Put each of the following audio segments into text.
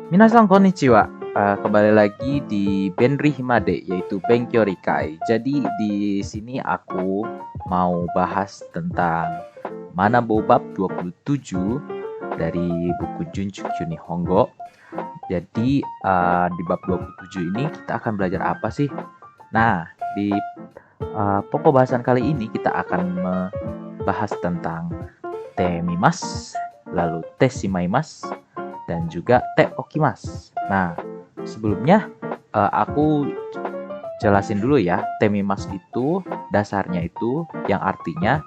Minasan konnichiwa. Kembali lagi di Benri Himade, yaitu Benkyo Rikai. Jadi di sini aku mau bahas tentang Manabo bab 27 dari buku Junchikyu Nihongo. Jadi di bab 27 ini kita akan belajar apa sih? Nah, di pokok bahasan kali ini kita akan membahas tentang temimas, lalu teshimaimas, dan juga te okimas. Nah, sebelumnya aku jelasin dulu ya. Temimas itu dasarnya itu yang artinya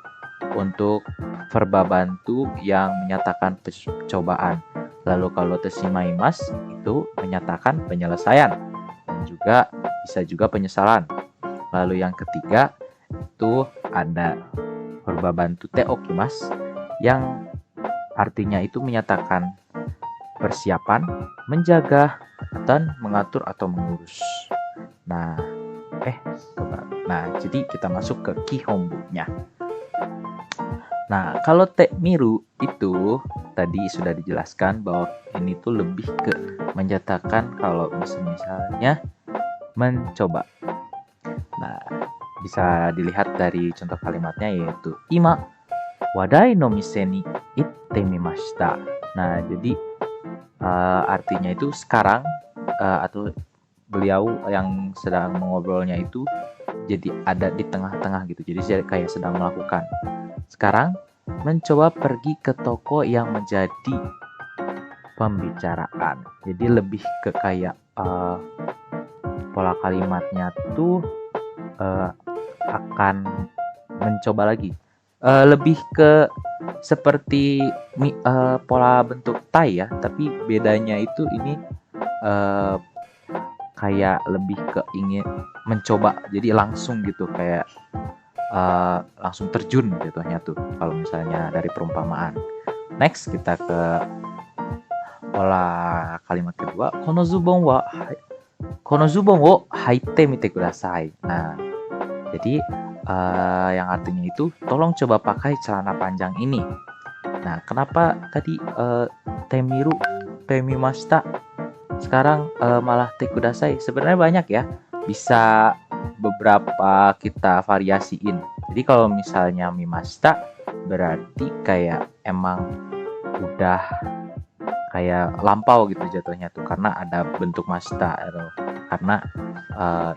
untuk verba bantu yang menyatakan percobaan. Lalu kalau teshimaimas itu menyatakan penyelesaian dan juga bisa juga penyesalan. Lalu yang ketiga itu ada verba bantu te okimas yang artinya itu menyatakan persiapan, menjaga, dan mengatur atau mengurus. Nah, jadi kita masuk ke kihonbu-nya. Nah, kalau te miru itu tadi sudah dijelaskan bahwa ini tuh lebih ke menyatakan kalau misalnya mencoba. Nah, bisa dilihat dari contoh kalimatnya yaitu ima wadai no mise ni itte mimashita. Nah, jadi artinya itu sekarang atau beliau yang sedang mengobrolnya itu jadi ada di tengah-tengah gitu, jadi kayak sedang melakukan. Sekarang mencoba pergi ke toko yang menjadi pembicaraan, jadi lebih ke kayak pola kalimatnya tuh akan mencoba lagi, lebih ke seperti pola bentuk tai ya, tapi bedanya itu ini kayak lebih ke ingin mencoba, jadi langsung gitu, kayak langsung terjun jatuhnya tuh kalau misalnya dari perumpamaan. Next kita ke pola kalimat kedua, kono zubon wo haite mite kudasai. Nah, jadi yang artinya itu tolong coba pakai celana panjang ini. Nah, kenapa tadi temiru temimashita sekarang malah te kudasai? Sebenarnya banyak ya, bisa beberapa kita variasiin. Jadi kalau misalnya mimashita berarti kayak emang udah kayak lampau gitu jatuhnya tuh, karena ada bentuk mashita atau karena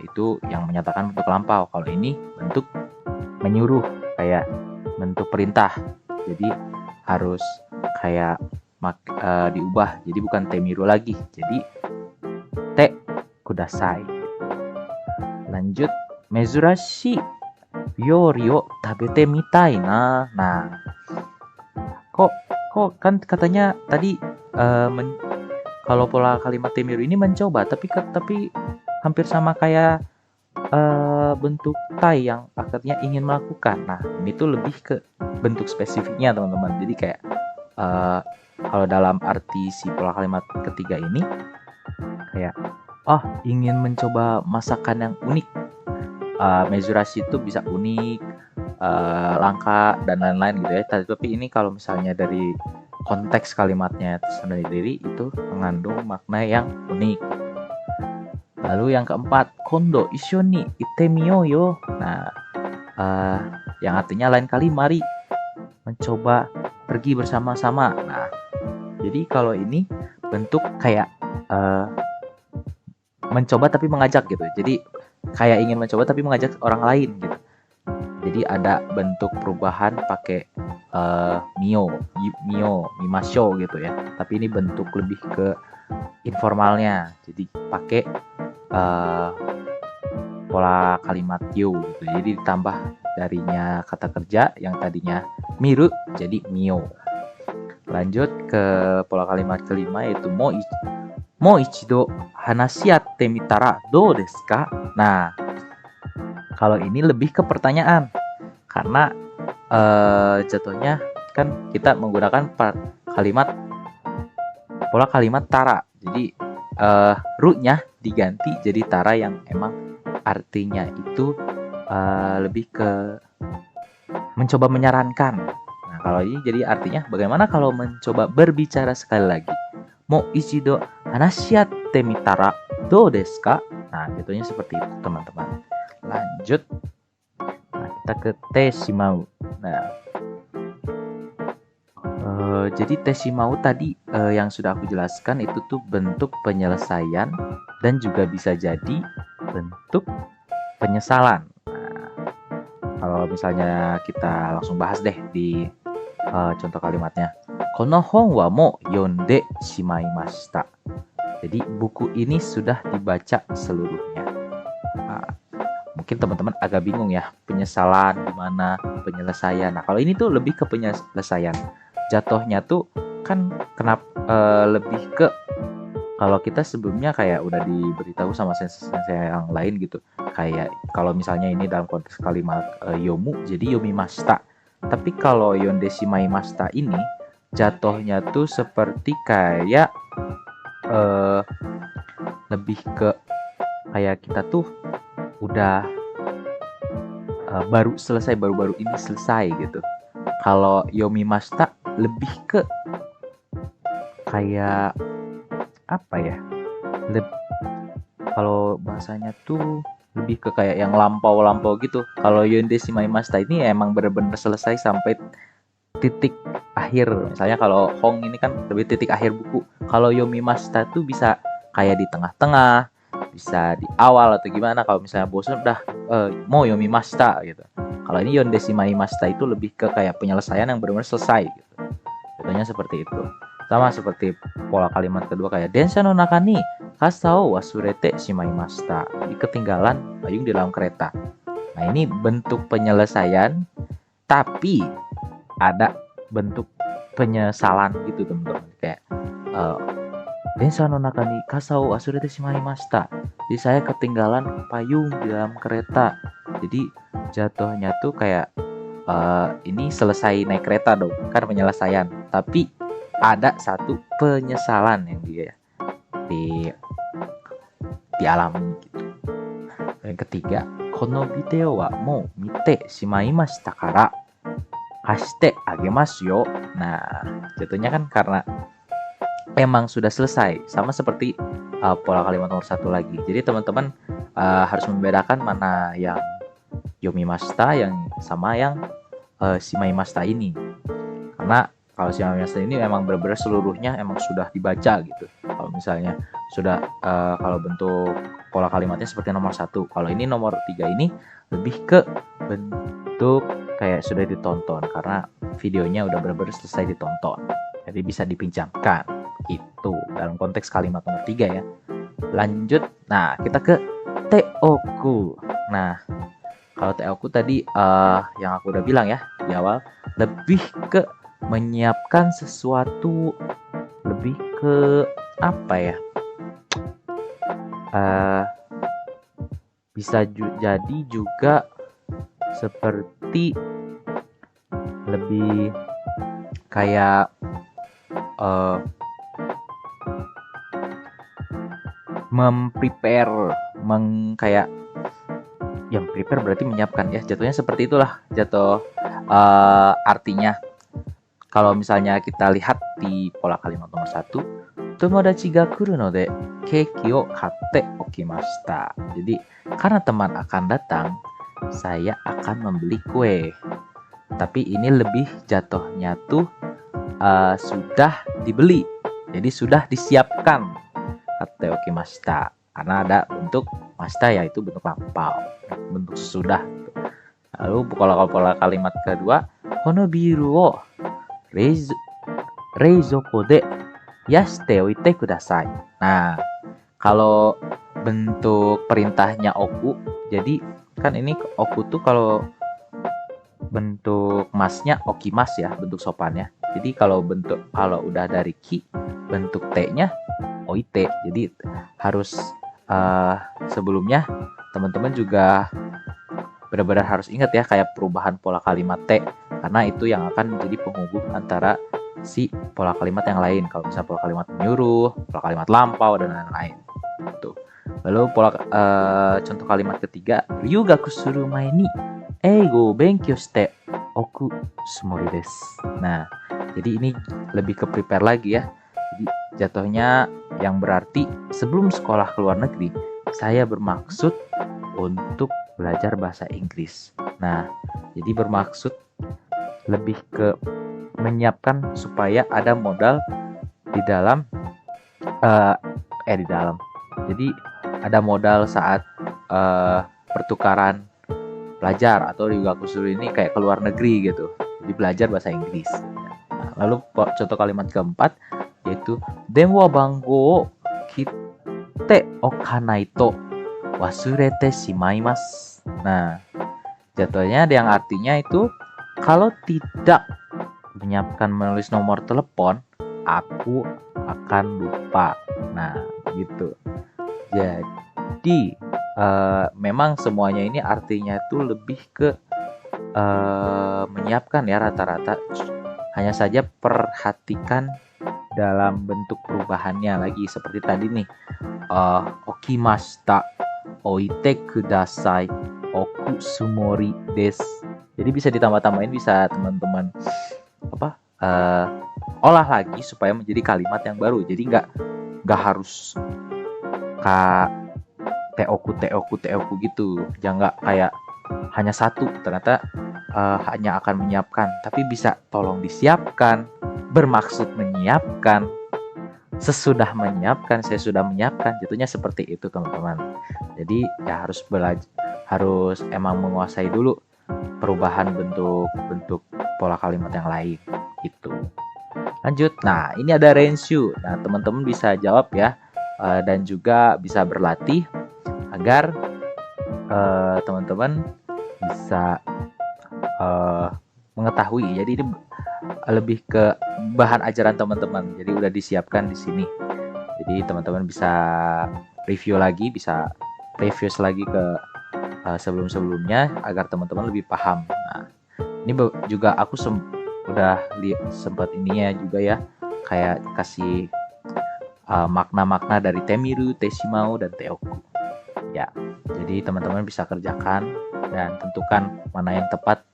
itu yang menyatakan bentuk lampau. Kalau ini bentuk menyuruh, kayak bentuk perintah, jadi harus kayak diubah, jadi bukan temiru lagi, jadi te kudasai. Lanjut, mezurashi ryori o tabete mitai na. Nah, kok kan katanya tadi kalau pola kalimat temiru ini mencoba, tapi hampir sama kayak bentuk tai yang akhirnya ingin melakukan. Nah, ini tuh lebih ke bentuk spesifiknya teman-teman. Jadi kayak kalau dalam arti si pola kalimat ketiga ini kayak ingin mencoba masakan yang unik. Mezurashi itu bisa unik, langka dan lain-lain gitu ya. Tapi ini kalau misalnya dari konteks kalimatnya sendiri itu mengandung makna yang unik. Lalu yang keempat, kondo issho ni itte miyou yo. Nah, yang artinya lain kali mari mencoba pergi bersama-sama. Nah, jadi kalau ini bentuk kayak mencoba tapi mengajak gitu. Jadi kayak ingin mencoba tapi mengajak orang lain gitu. Jadi ada bentuk perubahan pakai mimasho gitu ya. Tapi ini bentuk lebih ke informalnya. Jadi pakai pola kalimat yo gitu. Jadi ditambah darinya kata kerja yang tadinya miru jadi mio. Lanjut ke pola kalimat kelima yaitu mo ichido hanashiatte mitara dou desu ka? Nah, kalau ini lebih ke pertanyaan, karena jatuhnya kan kita menggunakan pola kalimat tara. Jadi ru-nya diganti jadi tara yang emang artinya itu lebih ke mencoba menyarankan. Nah, kalau ini jadi artinya bagaimana kalau mencoba berbicara sekali lagi? Mo ichido hanashiatte mitara dou desu ka? Nah, jatuhnya seperti itu, teman-teman. Lanjut. Nah, kita ke teshimau. Nah, jadi teshimau tadi yang sudah aku jelaskan itu tuh bentuk penyelesaian dan juga bisa jadi bentuk penyesalan. Nah, kalau misalnya kita langsung bahas deh di contoh kalimatnya. Kono hon wa mo yonde shimaimashita. Jadi buku ini sudah dibaca seluruhnya. Nah, mungkin teman-teman agak bingung ya, penyesalan gimana, penyelesaian. Nah, kalau ini tuh lebih ke penyelesaian. Jatuhnya tuh kan kenapa lebih ke kalau kita sebelumnya kayak udah diberitahu sama sensei yang lain gitu. Kayak kalau misalnya ini dalam konteks kalimat yomu jadi yomimashita. Tapi kalau yonde shimaimashita ini jatuhnya tuh seperti kayak lebih ke kayak kita tuh udah baru-baru ini selesai gitu. Kalau yomimashita lebih ke kayak apa ya? Kalau bahasanya tuh lebih ke kayak yang lampau-lampau gitu. Kalau yonde shimaimashita ini emang bener-bener selesai sampai titik akhir. Misalnya kalau hong ini kan lebih titik akhir buku. Kalau yomimashita tuh bisa kayak di tengah-tengah, bisa di awal atau gimana. Kalau misalnya bosan udah mau yomimashita gitu. Kalau ini yonde shimaimashita itu lebih ke kayak penyelesaian yang benar-benar selesai gitu. Contohnya seperti itu. Sama seperti pola kalimat kedua kayak densha no naka ni kasa o wasurete shimaimashita. Jadi ketinggalan payung di dalam kereta. Nah, ini bentuk penyelesaian tapi ada bentuk penyesalan gitu, teman-teman. Kayak densha no naka ni kasa o wasurete shimaimashita. Jadi saya ketinggalan payung di dalam kereta. Jadi jatuhnya tuh kayak ini selesai naik kereta dong, kan penyelesaian. Tapi ada satu penyesalan yang dia dialami gitu. Yang ketiga, kono video wa mou mite shimaimashita kara kashite agemasu yo. Nah, jatuhnya kan karena emang sudah selesai, sama seperti pola kalimat nomor 1 lagi. Jadi teman-teman harus membedakan mana yang yomimashita yang sama yang shimaimashita ini. Karena kalau shimaimashita ini emang benar-benar seluruhnya emang sudah dibaca gitu. Kalau misalnya sudah kalau bentuk pola kalimatnya seperti nomor 1. Kalau ini nomor 3 ini lebih ke bentuk kayak sudah ditonton karena videonya udah benar-benar selesai ditonton. Jadi bisa dipinjamkan. Itu dalam konteks kalimat nomor 3 ya. Lanjut. Nah, kita ke teoku. Nah, kalau teoku tadi yang aku udah bilang ya di awal, lebih ke menyiapkan sesuatu, lebih ke apa ya? Bisa jadi juga seperti lebih kayak memprepare, kayak yang prepare berarti menyiapkan ya, jatuhnya seperti itulah jatuh artinya. Kalau misalnya kita lihat di pola kalimat nomor 1, tomodachi ga kuru node keiki o katte okimashita. Jadi karena teman akan datang, saya akan membeli kue. Tapi ini lebih jatuhnya tuh sudah dibeli, jadi sudah disiapkan katte okimashita. Karena ada bentuk mashita yaitu bentuk lampau, bentuk sesudah. Lalu kalau pola kalimat kedua, kono biru o reizoko de yashite oite kudasai. Nah, kalau bentuk perintahnya oku, jadi kan ini oku tuh kalau bentuk masnya okimas ya, bentuk sopannya. Jadi kalau udah dari ki, bentuk t-nya oite. Jadi harus sebelumnya teman-teman juga benar-benar harus ingat ya kayak perubahan pola kalimat T, karena itu yang akan menjadi penghubung antara si pola kalimat yang lain. Kalau misalnya pola kalimat menyuruh, pola kalimat lampau dan lain-lain. Tuh. Lalu contoh kalimat ketiga, ryugaku suru mae ni eigo benkyou shite oku tsumori desu. Nah, jadi ini lebih ke prepare lagi ya. Jadi jatuhnya yang berarti sebelum sekolah ke luar negeri, saya bermaksud untuk belajar bahasa Inggris. Nah, jadi bermaksud lebih ke menyiapkan supaya ada modal di dalam di dalam. Jadi ada modal saat pertukaran pelajar atau juga kusur ini kayak ke luar negeri gitu. Jadi belajar bahasa Inggris. Nah, lalu contoh kalimat keempat yaitu denwa bango kite okanai to wasurete shimaimasu. Nah, jatuhnya yang artinya itu kalau tidak menyiapkan menulis nomor telepon, aku akan lupa. Nah, gitu. Jadi memang semuanya ini artinya itu lebih ke menyiapkan ya rata-rata. Hanya saja perhatikan dalam bentuk perubahannya lagi seperti tadi nih. Okimashita, oite kudasai, oku sumori desu. Jadi bisa ditambah-tambahin, bisa teman-teman olah lagi supaya menjadi kalimat yang baru. Jadi nggak harus teoku gitu. Jangan nggak kayak hanya satu ternyata hanya akan menyiapkan, tapi bisa tolong disiapkan, bermaksud menyiapkan, sesudah menyiapkan, saya sudah menyiapkan. Jatuhnya seperti itu teman-teman. Jadi ya harus emang menguasai dulu perubahan bentuk pola kalimat yang lain gitu. Lanjut. Nah, ini ada Renshu. Nah, teman-teman bisa jawab ya dan juga bisa berlatih agar teman-teman bisa mengetahui. Jadi ini lebih ke bahan ajaran teman-teman. Jadi udah disiapkan di sini. Jadi teman-teman bisa review lagi, bisa previous lagi ke sebelum-sebelumnya agar teman-teman lebih paham. Nah, ini juga aku udah sempat ininya juga ya, kayak kasih makna-makna dari Temiru, Teshimau, dan Teoku. Ya, jadi teman-teman bisa kerjakan dan tentukan mana yang tepat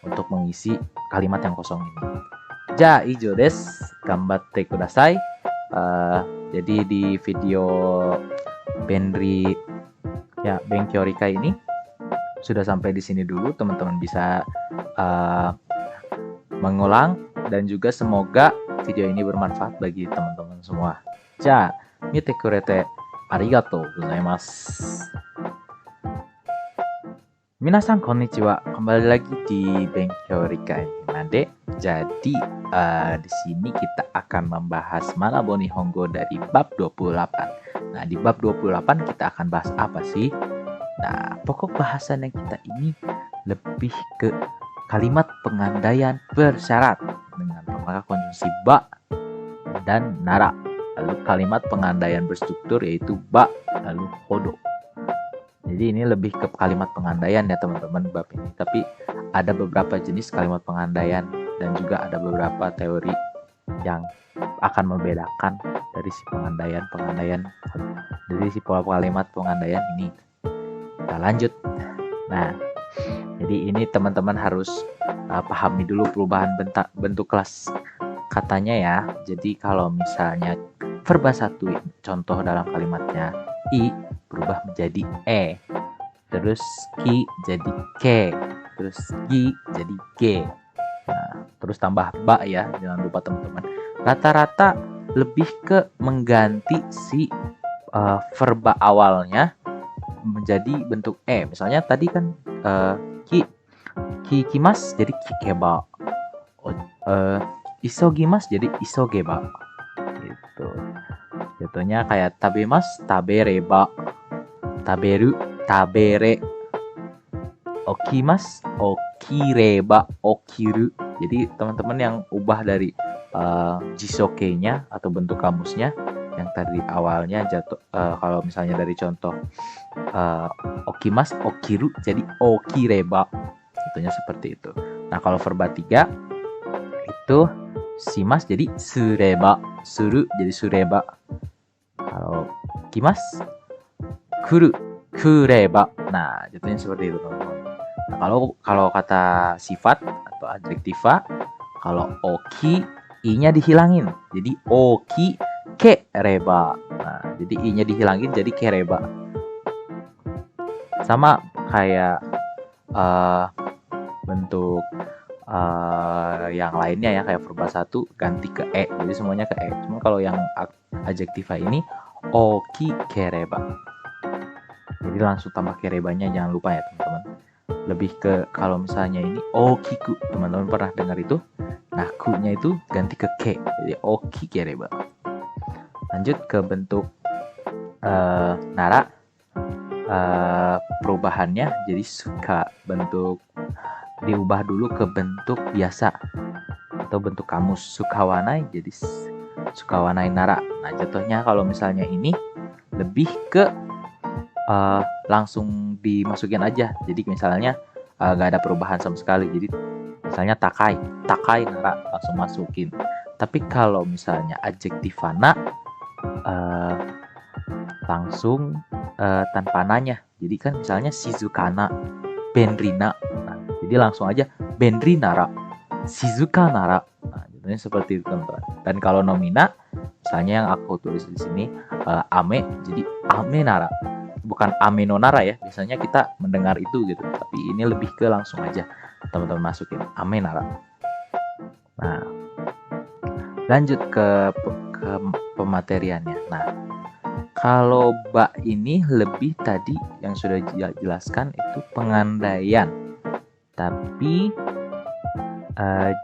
untuk mengisi kalimat yang kosong ini. Ja, ijo desu. Gambatte kudasai. Jadi di video Benri ya Benkyou Rika ini sudah sampai di sini dulu. Teman-teman bisa mengulang dan juga semoga video ini bermanfaat bagi teman-teman semua. Ja, mite kurete arigatou gozaimasu. Minasan konnichiwa, kembali lagi di Benkyou Rika Himade. Jadi di sini kita akan membahas Manabo Nihongo dari bab 28. Nah, di bab 28 kita akan bahas apa sih? Nah, pokok bahasan yang kita ini lebih ke kalimat pengandaian bersyarat dengan pemakai konjungsi ba dan nara. Lalu kalimat pengandaian berstruktur yaitu ba lalu hodo. Jadi ini lebih ke kalimat pengandaian ya teman-teman bab ini. Tapi ada beberapa jenis kalimat pengandaian dan juga ada beberapa teori yang akan membedakan dari si pengandaian dari si pola kalimat pengandaian ini. Kita lanjut. Nah, jadi ini teman-teman harus pahami dulu perubahan bentuk kelas katanya ya. Jadi kalau misalnya verba 1 contoh dalam kalimatnya i berubah menjadi e, terus ki jadi ke, terus gi jadi ge. Nah, terus tambah ba ya, jangan lupa teman-teman. Rata-rata lebih ke mengganti si verba awalnya menjadi bentuk e. Misalnya tadi kan kikimas jadi kikeba, isogimas jadi isogeba gitu. Jatuhnya kayak tabemas, tabereba, taberu, tabere, okimas, okireba, okiru. Jadi teman-teman yang ubah dari jisoke-nya atau bentuk kamusnya yang tadi awalnya jatuh kalau misalnya dari contoh okimas, okiru jadi okireba. Jatuhnya seperti itu. Nah, kalau verba 3 itu shimas jadi sureba, suru jadi sureba. Kalau kimas, kuru, kureba. Nah, jatuhnya seperti itu teman-teman. Nah, kalau kata sifat atau adjektiva, kalau oki, i-nya dihilangin. Jadi oki kereba. Nah, jadi i-nya dihilangin jadi kereba. Sama kayak bentuk yang lainnya ya, kayak verba 1 ganti ke e, jadi semuanya ke e. Cuma kalau yang adjektiva ini oki kereba, jadi langsung tambah kerebanya, jangan lupa ya teman-teman. Lebih ke kalau misalnya ini okiku, teman-teman pernah dengar itu, nah ku-nya itu ganti ke ke, jadi oki kereba. Lanjut ke bentuk nara. Perubahannya jadi suka, bentuk diubah dulu ke bentuk biasa atau bentuk kamus. Sukawanai jadi sukawanai nara. Nah contohnya kalau misalnya ini lebih ke langsung dimasukin aja, jadi misalnya gak ada perubahan sama sekali, jadi misalnya takai nara langsung masukin. Tapi kalau misalnya adjektivana langsung tanpa nanya, jadi kan misalnya shizukana benrina, nah jadi langsung aja benri nara shizuka nara. Nah jadinya seperti itu teman-teman. Dan kalau nomina misalnya yang aku tulis di sini ame, jadi ame nara, bukan ame no nara ya, biasanya kita mendengar itu gitu, tapi ini lebih ke langsung aja teman-teman masukin ame nara. Nah lanjut ke pemateriannya. Nah kalau ba ini lebih tadi yang sudah dijelaskan itu pengandaian, tapi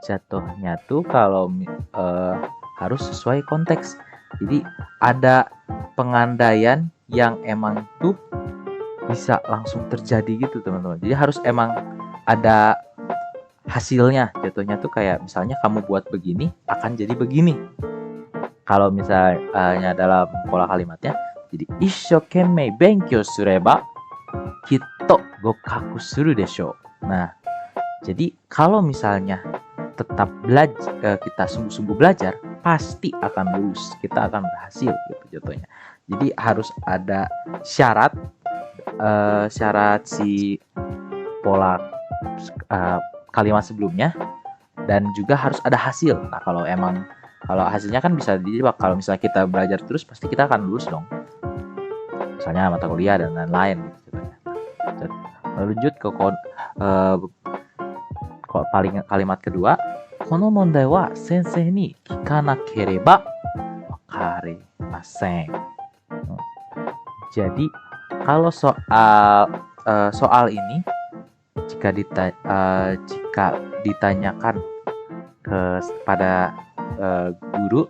jatuhnya tuh kalau harus sesuai konteks. Jadi ada pengandaian yang emang tuh bisa langsung terjadi gitu teman-teman. Jadi harus emang ada hasilnya, jatuhnya tuh kayak misalnya kamu buat begini akan jadi begini. Kalau misalnya dalam pola kalimatnya, jadi isshokenmei benkyou sureba kitto gokaku suru desho. Nah, jadi kalau misalnya tetap belajar, kita sungguh-sungguh belajar, pasti akan lulus, kita akan berhasil gitu jatuhnya. Jadi harus ada syarat si pola kalimat sebelumnya, dan juga harus ada hasil. Nah kalau hasilnya kan bisa dijebak, kalau misalnya kita belajar terus pasti kita akan lulus dong, misalnya mata kuliah dan lain-lain gitu. Lanjut ke kalimat kedua, kono mondai wa sensei ni kikanakereba wakarimasen. Jadi kalau soal ini jika ditanyakan kepada guru,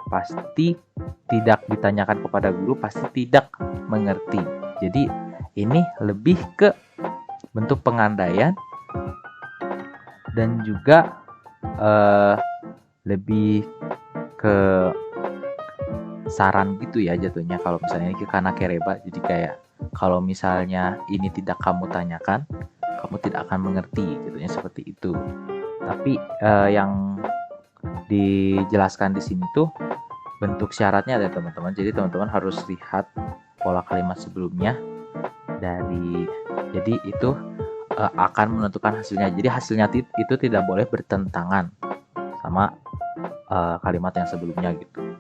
pasti tidak ditanyakan kepada guru, pasti tidak mengerti. Jadi ini lebih ke bentuk pengandaian dan juga lebih ke saran gitu ya jatuhnya. Kalau misalnya ini karena kereba, jadi kayak kalau misalnya ini tidak kamu tanyakan, kamu tidak akan mengerti jatuhnya seperti itu. Tapi yang dijelaskan di sini tuh bentuk syaratnya ada teman-teman. Jadi teman-teman harus lihat pola kalimat sebelumnya jadi itu akan menentukan hasilnya. Jadi hasilnya itu tidak boleh bertentangan sama kalimat yang sebelumnya gitu.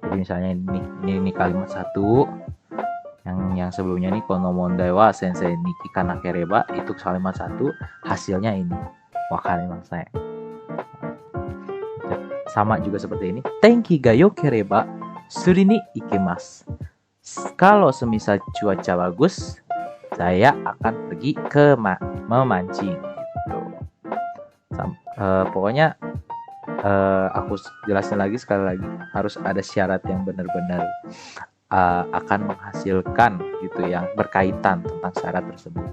Jadi misalnya ini kalimat 1, yang sebelumnya ini kono mondai wa sensei ni kikanakereba, itu kalimat 1, hasilnya ini wakarimasen. Sama juga seperti ini, tenki ga yokereba suri ni ikemasu. Kalau semisal cuaca bagus, saya akan pergi ke memancing gitu. Pokoknya aku jelasin lagi sekali lagi, harus ada syarat yang benar-benar akan menghasilkan gitu, yang berkaitan tentang syarat tersebut,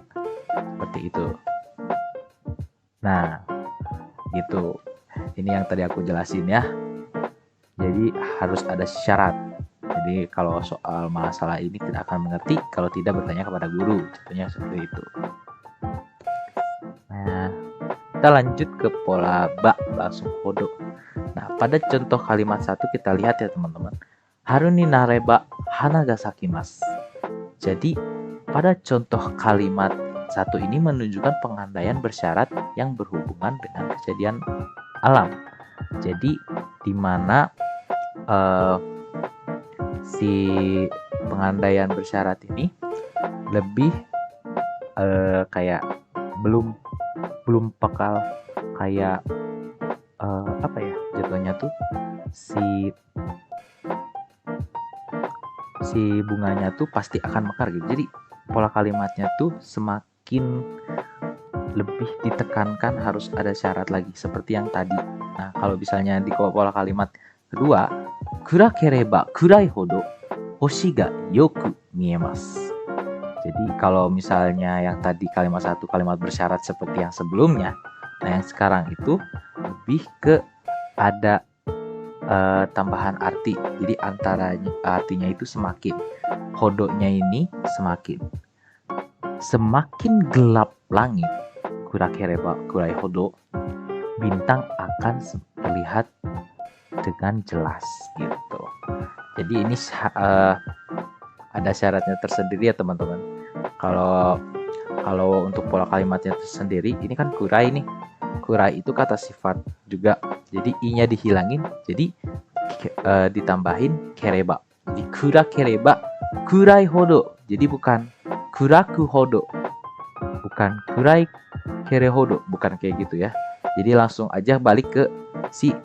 seperti itu. Nah gitu, ini yang tadi aku jelasin ya. Jadi harus ada syarat. Jadi kalau soal masalah ini tidak akan mengerti kalau tidak bertanya kepada guru, contohnya seperti itu. Nah, kita lanjut ke pola langsung kodo. Nah, pada contoh kalimat 1 kita lihat ya teman-teman. Haru ni nareba hana ga sakimasu. Jadi pada contoh kalimat 1 ini menunjukkan pengandaian bersyarat yang berhubungan dengan kejadian alam. Jadi di mana eh, si pengandaian bersyarat ini lebih kayak belum bakal kayak apa ya jatuhnya tuh si bunganya tuh pasti akan mekar gitu. Jadi pola kalimatnya tuh semakin lebih ditekankan harus ada syarat lagi seperti yang tadi. Nah, kalau misalnya di pola kalimat kedua, kurakereba kurai hodo hoshi ga yoku miemasu. Jadi kalau misalnya yang tadi kalimat satu kalimat bersyarat seperti yang sebelumnya, nah yang sekarang itu lebih ke ada tambahan arti. Jadi antaranya artinya itu semakin. Hodonya ini semakin gelap langit, kurakereba kurai hodo, bintang akan terlihat dengan jelas gitu. Jadi ini ada syaratnya tersendiri ya teman-teman. Kalau untuk pola kalimatnya tersendiri, ini kan kurai nih. Kurai itu kata sifat juga. Jadi i-nya dihilangin, jadi ditambahin kereba. Jadi kura kereba kurai hodo. Jadi bukan kuraku hodo. Bukan kurai kere hodo, bukan kayak gitu ya. Jadi langsung aja balik ke si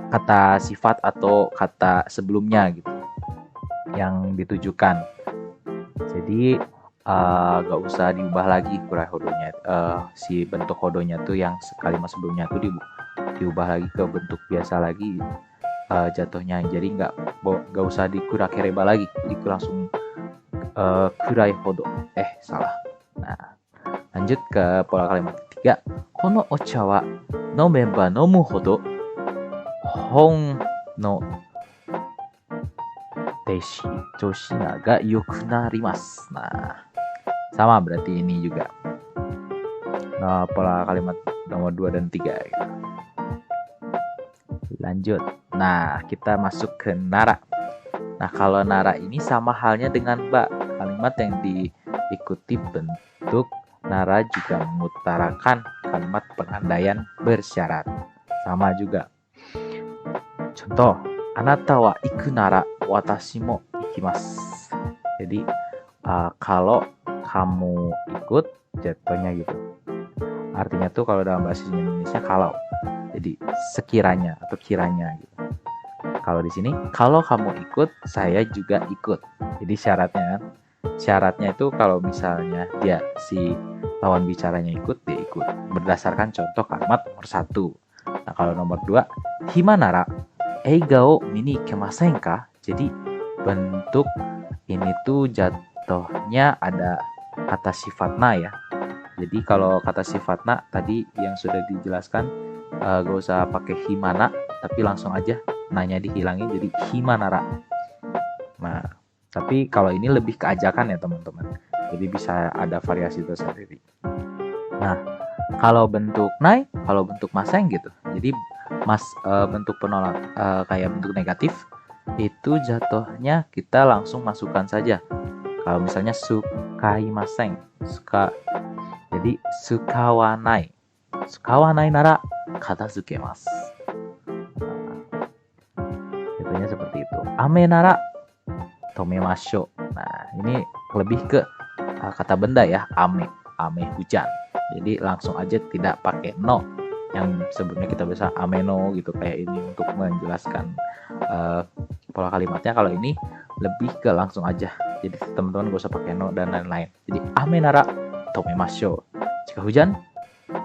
kata sifat atau kata sebelumnya gitu yang ditujukan. Jadi gak usah diubah lagi kurai hodonya, si bentuk hodonya tuh yang kalimat sebelumnya tuh diubah lagi ke bentuk biasa lagi jatuhnya. Jadi gak usah di kurakereba lagi, jadi langsung kurai hodo. Salah. Nah, lanjut ke pola kalimat ketiga. Kono ocha wa nomeba nomu hodo hon no teshi joshina ga yokunarimasu. Nah, sama berarti ini juga. Nah, pola kalimat nomor 2 dan 3 gitu. Lanjut. Nah, kita masuk ke nara. Nah, kalau nara ini sama halnya dengan ba. Kalimat yang diikuti bentuk nara juga mengutarakan kalimat pengandaian bersyarat. Sama juga. Contoh, anata wa iku nara watashi mo ikimasu. Jadi, kalau kamu ikut, jatuhnya gitu. Artinya tuh kalau dalam bahasa Indonesia kalau. Jadi sekiranya atau kiranya gitu. Kalau di sini, kalau kamu ikut, saya juga ikut. Jadi syaratnya itu kalau misalnya dia si lawan bicaranya ikut, dia ikut. Berdasarkan contoh kalimat nomor 1. Nah, kalau nomor 2, himanara eigao mini ikemasen ka? Jadi bentuk ini tuh jatuhnya ada kata sifatna ya. Jadi kalau kata sifatna tadi yang sudah dijelaskan, gak usah pakai himana, tapi langsung aja nanya dihilangin jadi himanara. Nah, tapi kalau ini lebih ke ajakan ya teman-teman. Jadi bisa ada variasi tersendiri. Nah, kalau bentuk nai, kalau bentuk maseng gitu. Jadi bentuk penolak kayak bentuk negatif itu jatuhnya kita langsung masukkan saja. Kalau misalnya sukaimaseng, suka. Jadi sukawanai. Sukawanai nara katazukemasu. Jatuhnya seperti itu. Ame nara tomemashou. Nah, ini lebih ke kata benda ya, ame hujan. Jadi langsung aja tidak pakai no. Yang sebelumnya kita bisa ameno gitu kayak ini untuk menjelaskan pola kalimatnya. Kalau ini lebih ke langsung aja. Jadi teman-teman gak usah pakai no dan lain-lain. Jadi ame nara tomemashou. Jika hujan,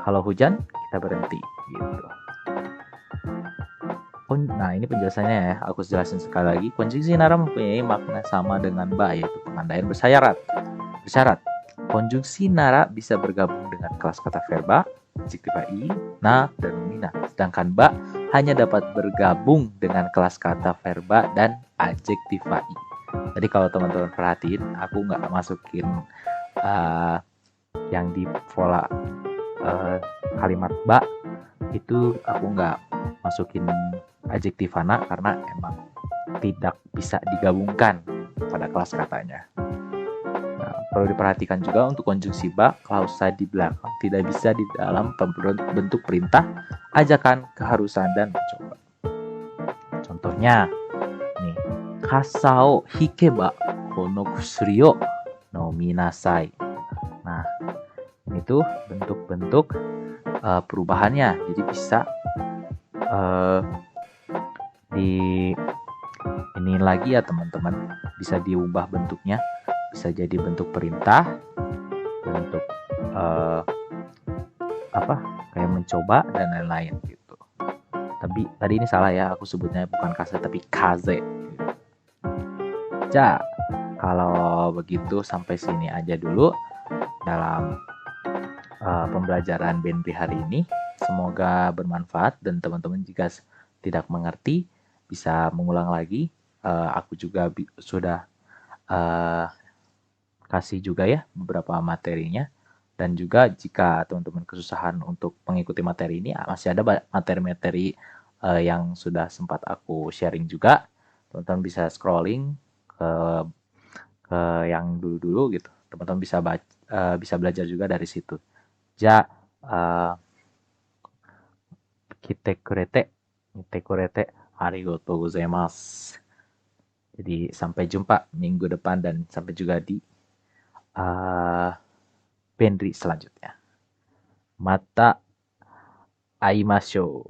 kalau hujan kita berhenti gitu. Nah, ini penjelasannya ya. Aku jelasin sekali lagi. Konjungsi nara mempunyai makna sama dengan ba, yaitu pengandaian bersyarat. Konjungsi nara bisa bergabung dengan kelas kata verba, adjektiva i, na, dan nomina. Sedangkan ba hanya dapat bergabung dengan kelas kata verba dan adjektiva i. Jadi kalau teman-teman perhatiin, aku nggak masukin yang di pola kalimat ba itu, aku nggak masukin adjektiva na karena emang tidak bisa digabungkan pada kelas katanya. Nah, perlu diperhatikan juga untuk konjungsi ba, klausa di belakang tidak bisa di dalam bentuk perintah ajakan, keharusan, dan mencoba. Contohnya, nih, kasao hikeba kono kusuri o nominasai. Nah, ini tuh bentuk-bentuk perubahannya. Jadi bisa uh, di ini lagi ya teman-teman, bisa diubah bentuknya, bisa jadi bentuk perintah, bentuk apa kayak mencoba dan lain-lain gitu. Tapi tadi ini salah ya, aku sebutnya bukan kase tapi kaze. Ja, kalau begitu sampai sini aja dulu dalam pembelajaran Benri hari ini. Semoga bermanfaat dan teman-teman jika tidak mengerti bisa mengulang lagi. Aku juga sudah kasih juga ya beberapa materinya. Dan juga jika teman-teman kesusahan untuk mengikuti materi ini, masih ada materi-materi yang sudah sempat aku sharing juga. Teman-teman bisa scrolling ke yang dulu-dulu gitu. Teman-teman bisa belajar juga dari situ. Ja, uh, kite kurete, kite kurete, arigatou gozaimasu. Jadi sampai jumpa minggu depan dan sampai juga di Benri selanjutnya. Mata aimashou.